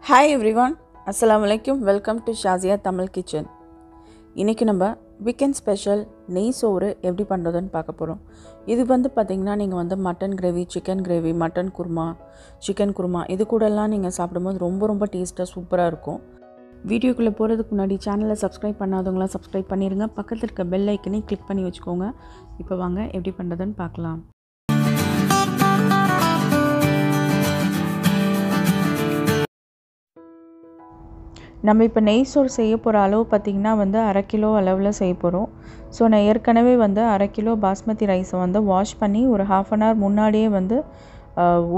Hi everyone, Assalamu alaikum. Welcome to Shazia Tamil Kitchen. இன்னைக்கு நம்ம weekend special நெய் சோறு எப்படி பண்ணுறதுன்னு பார்க்க போகிறோம். இது பார்த்திங்கன்னா நீங்கள் mutton gravy, chicken gravy, mutton kurma, chicken kurma இது கூடலாம் நீங்கள் சாப்பிடும்போது ரொம்ப டேஸ்ட்டாக சூப்பராக இருக்கும். வீடியோக்குள்ளே போகிறதுக்கு முன்னாடி சேனலை சப்ஸ்கிரைப் பண்ணாதவங்களாம் சப்ஸ்கிரைப் பண்ணிடுங்க. பக்கத்தில் இருக்க பெல் ஐக்கனை கிளிக் பண்ணி வச்சுக்கோங்க. இப்போ வாங்க எப்படி பண்ணுறதுன்னு பார்க்கலாம். நம்ம இப்போ நெய் சோறு செய்ய போகிற அளவு பார்த்திங்கன்னா 1/2 கிலோ அளவில் செய்ய போகிறோம். ஸோ நான் ஏற்கனவே 1/2 கிலோ பாஸ்மதி ரைஸை வாஷ் பண்ணி ஒரு 1/2 hour முன்னாடியே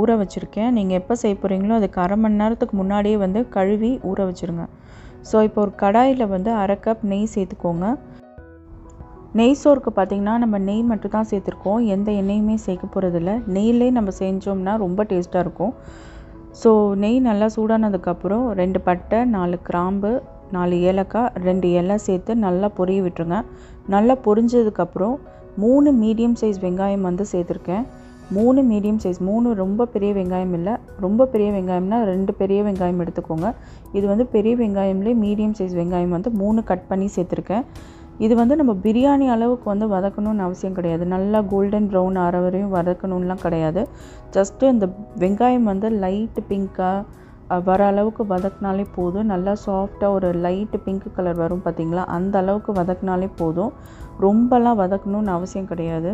ஊற வச்சுருக்கேன். நீங்கள் எப்போ செய்ய போகிறீங்களோ அதுக்கு 1/2 மணி நேரத்துக்கு முன்னாடியே கழுவி ஊற வச்சுருங்க. ஸோ இப்போ ஒரு கடாயில் 1/2 கப் நெய் சேர்த்துக்கோங்க. நெய் சோறுக்கு பார்த்திங்கன்னா நம்ம நெய் மட்டும் தான் சேர்த்துருக்கோம், எந்த எண்ணெயுமே சேர்க்க போகிறதில்ல. நெய்லே நம்ம செஞ்சோம்னா ரொம்ப டேஸ்ட்டாக இருக்கும். ஸோ நெய் நல்லா சூடானதுக்கப்புறம் 2 பட்டை, 4 கிராம்பு, 4 ஏலக்காய், 2 இலை சேர்த்து நல்லா பொரிய விட்டுருங்க. நல்லா பொரிஞ்சதுக்கப்புறம் 3 மீடியம் சைஸ் வெங்காயம் சேர்த்துருக்கேன். 3 மீடியம் சைஸ், 3 ரொம்ப பெரிய வெங்காயம் இல்லை, ரொம்ப பெரிய வெங்காயம்னா 2 பெரிய வெங்காயம் எடுத்துக்கோங்க. இது பெரிய வெங்காயம்லேயே மீடியம் சைஸ் வெங்காயம் 3 கட் பண்ணி சேர்த்துருக்கேன். இது நம்ம பிரியாணி அளவுக்கு வதக்கணும்னு அவசியம் கிடையாது. நல்லா கோல்டன் ப்ரௌன் ஆற வரையும் வதக்கணும்லாம் கிடையாது. ஜஸ்ட்டு அந்த வெங்காயம் லைட்டு பிங்க்காக வர அளவுக்கு வதக்கினாலே போதும். நல்லா சாஃப்டாக ஒரு லைட்டு பிங்க் கலர் வரும் பார்த்திங்களா, அந்த அளவுக்கு வதக்கினாலே போதும். ரொம்பலாம் வதக்கணும்னு அவசியம் கிடையாது.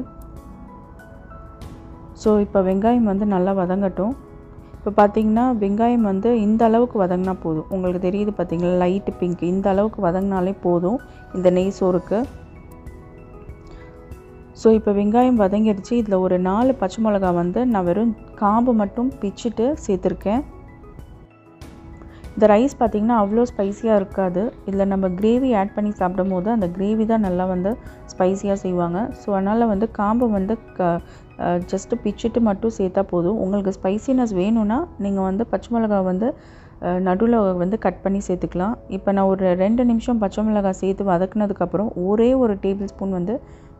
ஸோ இப்போ வெங்காயம் நல்லா வதங்கட்டும். இப்போ பார்த்திங்கன்னா வெங்காயம் இந்த அளவுக்கு வதங்கினா போதும். உங்களுக்கு தெரியுது பார்த்திங்களா, லைட்டு பிங்க், இந்த அளவுக்கு வதங்கினாலே போதும் இந்த நெய் சோறுக்கு. ஸோ இப்போ வெங்காயம் வதங்கிடுச்சு. இதில் ஒரு 4 பச்சை மிளகா நான் வெறும் காம்பு மட்டும் பிச்சுட்டு சேர்த்துருக்கேன். இந்த ரைஸ் பார்த்திங்கன்னா அவ்வளோ ஸ்பைஸியாக இருக்காது. இதில் நம்ம கிரேவி ஆட் பண்ணி சாப்பிடும் போது அந்த கிரேவி தான் நல்லா ஸ்பைஸியாக செய்வாங்க. ஸோ அதனால் காம்பு ஜஸ்ட்டு பிச்சுட்டு மட்டும் சேர்த்தா போதும். உங்களுக்கு ஸ்பைசினஸ் வேணும்னா நீங்கள் பச்சை மிளகா நடுவில் கட் பண்ணி சேர்த்துக்கலாம். இப்போ நான் ஒரு 2 நிமிஷம் பச்சை மிளகா சேர்த்து வதக்குனதுக்கப்புறம் ஒரே ஒரு tablespoon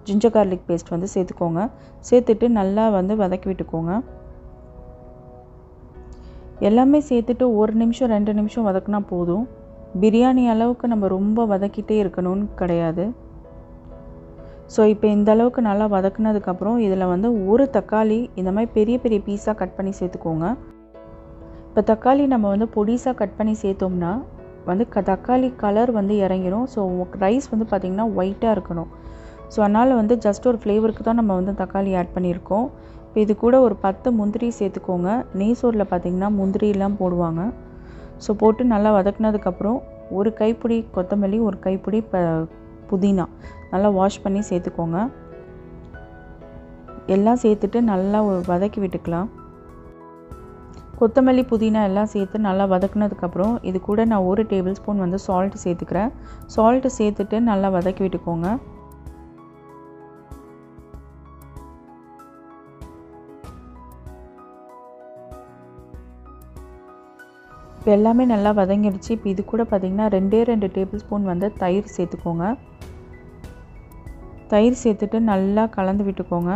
ginger garlic paste சேர்த்துக்கோங்க. சேர்த்துட்டு நல்லா வதக்கி விட்டுக்கோங்க. எல்லாமே சேர்த்துட்டு 1 நிமிஷம் 2 நிமிஷம் வதக்குனா போதும். பிரியாணி அளவுக்கு நம்ம ரொம்ப வதக்கிட்டே இருக்கணும்னு கிடையாது. ஸோ இப்போ இந்த அளவுக்கு நல்லா வதக்குனதுக்கப்புறம் இதில் ஒரு தக்காளி இந்த மாதிரி பெரிய பெரிய பீஸாக கட் பண்ணி சேர்த்துக்கோங்க. இப்போ தக்காளி நம்ம பொடிசாக கட் பண்ணி சேர்த்தோம்னா தக்காளி கலர் இறங்கிடும். ஸோ ரைஸ் பார்த்திங்கன்னா ஒயிட்டாக இருக்கணும். ஸோ அதனால் ஜஸ்ட் ஒரு ஃப்ளேவருக்கு தான் நம்ம தக்காளி ஆட் பண்ணியிருக்கோம். இப்போ இது கூட ஒரு 10 முந்திரி சேர்த்துக்கோங்க. நெய் சோறில் பார்த்திங்கன்னா முந்திரிலாம் போடுவாங்க. ஸோ போட்டு நல்லா வதக்குனதுக்கப்புறம் ஒரு கைப்பிடி கொத்தமல்லி, ஒரு கைப்பிடி புதினா நல்லா வாஷ் பண்ணி சேர்த்துக்கோங்க. எல்லாம் சேர்த்துட்டு நல்லா வதக்கி விட்டுக்கலாம். கொத்தமல்லி, புதினா எல்லாம் சேர்த்து நல்லா வதக்குனதுக்கப்புறம் இது கூட நான் 1 டேபிள் ஸ்பூன் சால்ட்டு சேர்த்துக்கிறேன். சால்ட்டு சேர்த்துட்டு நல்லா வதக்கி விட்டுக்கோங்க. இப்போ எல்லாமே நல்லா வதங்கிடுச்சு. இப்போ இது கூட பார்த்திங்கன்னா 2 டேபிள் ஸ்பூன் தயிர் சேர்த்துக்கோங்க. தயிர் சேர்த்துட்டு நல்லா கலந்து விட்டுக்கோங்க.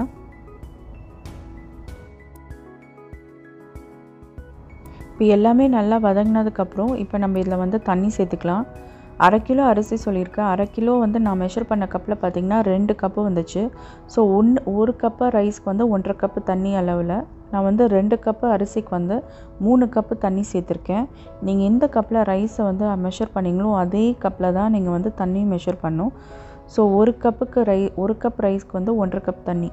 இப்போ எல்லாமே நல்லா வதங்கினதுக்கப்புறம் இப்போ நம்ம இதில் தண்ணி சேர்த்துக்கலாம். 1/2 கிலோ அரிசி சொல்லியிருக்கேன். 1/2 கிலோ நான் மெஷர் பண்ண கப்பில் பார்த்திங்கன்னா 2 கப்பு வந்துச்சு. ஸோ 1 கப்பு ரைஸ்க்கு 1.5 கப்பு தண்ணி அளவில் நான் 2 கப்பு அரிசிக்கு 3 கப்பு தண்ணி சேர்த்துருக்கேன். நீங்கள் எந்த கப்பில் ரைஸை மெஷர் பண்ணிங்களோ அதே கப்பில் தான் நீங்கள் தண்ணி மெஷர் பண்ணணும். ஸோ 1 கப் ரைஸ்க்கு 1.5 கப் தண்ணி,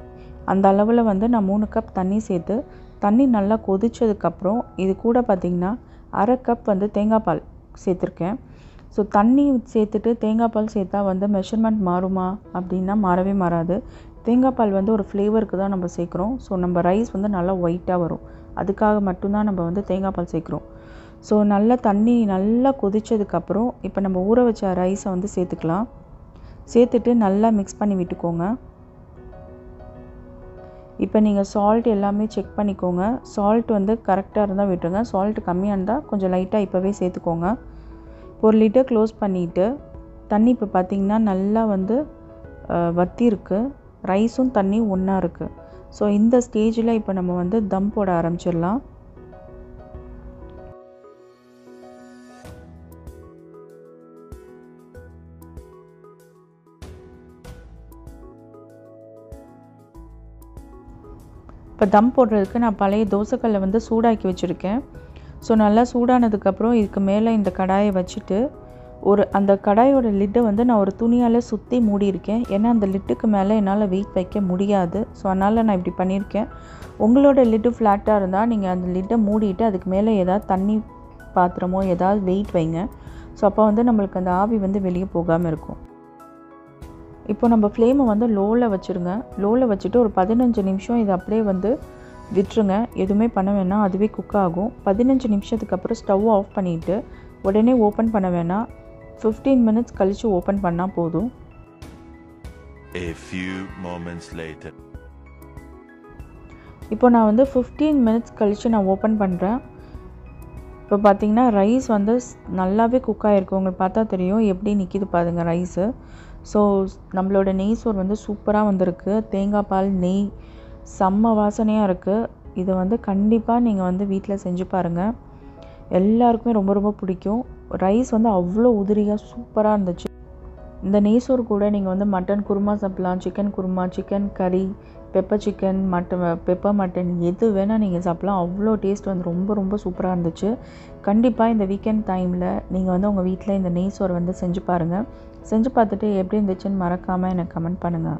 அந்த அளவில் நான் 3 கப் தண்ணி சேர்த்து தண்ணி நல்லா கொதித்ததுக்கப்புறம் இது கூட பார்த்திங்கன்னா 1/2 கப் தேங்காய் பால் சேர்த்துருக்கேன். ஸோ தண்ணி சேர்த்துட்டு தேங்காய் பால் சேர்த்தா மெஷர்மெண்ட் மாறுமா அப்படின்னா மாறவே மாறாது. தேங்காய் பால் ஒரு ஃப்ளேவருக்கு தான் நம்ம சேர்க்குறோம். ஸோ நம்ம ரைஸ் நல்லா ஒயிட்டாக வரும், அதுக்காக மட்டும்தான் நம்ம தேங்காய் பால் சேர்க்குறோம். ஸோ நல்லா தண்ணி நல்லா கொதித்ததுக்கப்புறம் இப்போ நம்ம ஊற வச்ச ரைஸை சேர்த்துக்கலாம். சேர்த்துட்டு நல்லா மிக்ஸ் பண்ணி விட்டுக்கோங்க. இப்போ நீங்கள் சால்ட் எல்லாமே செக் பண்ணிக்கோங்க. சால்ட் கரெக்டாக இருந்தால் விட்டுருங்க. சால்ட் கம்மியாக இருந்தால் கொஞ்சம் லைட்டாக இப்போவே சேர்த்துக்கோங்க. ஒரு லிட்டர் க்ளோஸ் பண்ணிவிட்டு தண்ணி இப்போ பார்த்திங்கன்னா நல்லா வற்றி இருக்குது. ரைஸும் தண்ணி ஒன்றா இருக்குது. ஸோ இந்த ஸ்டேஜில் இப்போ நம்ம தம் போட ஆரம்பிச்சிடலாம். இப்போ தம் போடுறதுக்கு நான் பழைய தோசைக்கல்லை வந்து சூடாக்கி வச்சுருக்கேன். ஸோ நல்லா சூடானதுக்கப்புறம் இதுக்கு மேலே இந்த கடாயை வச்சுட்டு அந்த கடாயோட லிட்டை வந்து நான் ஒரு துணியால் சுற்றி மூடியிருக்கேன். ஏன்னா அந்த லிட்டுக்கு மேலே என்னால் வெயிட் வைக்க முடியாது. ஸோ அதனால் நான் இப்படி பண்ணியிருக்கேன். உங்களோட லிட்டு ஃப்ளாட்டாக இருந்தால் நீங்கள் அந்த லிட்டை மூடிட்டு அதுக்கு மேலே ஏதாவது தண்ணி பாத்திரமோ ஏதாவது வெயிட் வைங்க. ஸோ அப்போ வந்து நம்மளுக்கு அந்த ஆவி வந்து வெளியே போகாமல் இருக்கும். இப்போ நம்ம ஃப்ளேமை வந்து லோவில் வச்சுருங்க. லோவில் வச்சுட்டு ஒரு 15 நிமிஷம் இதை அப்படியே வந்து விட்டுருங்க. எதுவுமே பண்ண வேணாம், அதுவே குக் ஆகும். 15 நிமிஷத்துக்கு அப்புறம் ஸ்டவ் ஆஃப் பண்ணிவிட்டு உடனே ஓப்பன் பண்ண வேணாம். 15 மினிட்ஸ் கழித்து ஓப்பன் பண்ணால் போதும். A few moments later. இப்போ நான் வந்து 15 மினிட்ஸ் கழித்து நான் ஓப்பன் பண்ணுறேன். இப்போ பார்த்தீங்கன்னா ரைஸ் வந்து நல்லாவே குக் ஆகிருக்கு. உங்களுக்கு பார்த்தா தெரியும் எப்படி நிற்கிது பாருங்க ரைஸு. ஸோ நம்மளோட நெய் சோறு வந்து சூப்பராக வந்திருக்கு. தேங்காய் பால் நெய் செம்ம வாசனையாக இருக்குது. இதை வந்து கண்டிப்பாக நீங்கள் வந்து வீட்டில் செஞ்சு பாருங்கள். எல்லாருக்குமே ரொம்ப ரொம்ப பிடிக்கும். ரைஸ் வந்து அவ்வளோ உதிரியாக சூப்பராக இருந்துச்சு. இந்த நெய் சோறு கூட நீங்கள் வந்து மட்டன் குருமா சாப்பிட்லாம், சிக்கன் குருமா, சிக்கன் கறி, பெப்பர் சிக்கன், பெப்பர் மட்டன் எது வேணால் நீங்கள் சாப்பிட்லாம். அவ்வளோ டேஸ்ட் வந்து ரொம்ப ரொம்ப சூப்பராக இருந்துச்சு. கண்டிப்பாக இந்த வீக்கெண்ட் டைமில் நீங்கள் வந்து உங்கள் வீட்டில் இந்த நெய் சோறு வந்து செஞ்சு பாருங்கள். செஞ்சு பார்த்துட்டு எப்படி இருந்துச்சுன்னு மறக்காமல் எனக்கு கமெண்ட் பண்ணுங்கள்.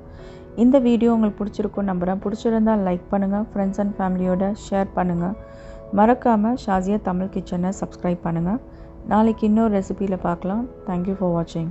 இந்த வீடியோ உங்களுக்கு பிடிச்சிருக்குன்னு நம்புகிறேன். பிடிச்சிருந்தால் லைக் பண்ணுங்கள், ஃப்ரெண்ட்ஸ் அண்ட் ஃபேமிலியோட ஷேர் பண்ணுங்கள். மறக்காமல் ஷாசியா தமிழ் கிச்சனை சப்ஸ்கிரைப் பண்ணுங்கள். நாளைக்கு இன்னொரு ரெசிபியில் பார்க்கலாம். தேங்க்யூ ஃபார் வாட்சிங்.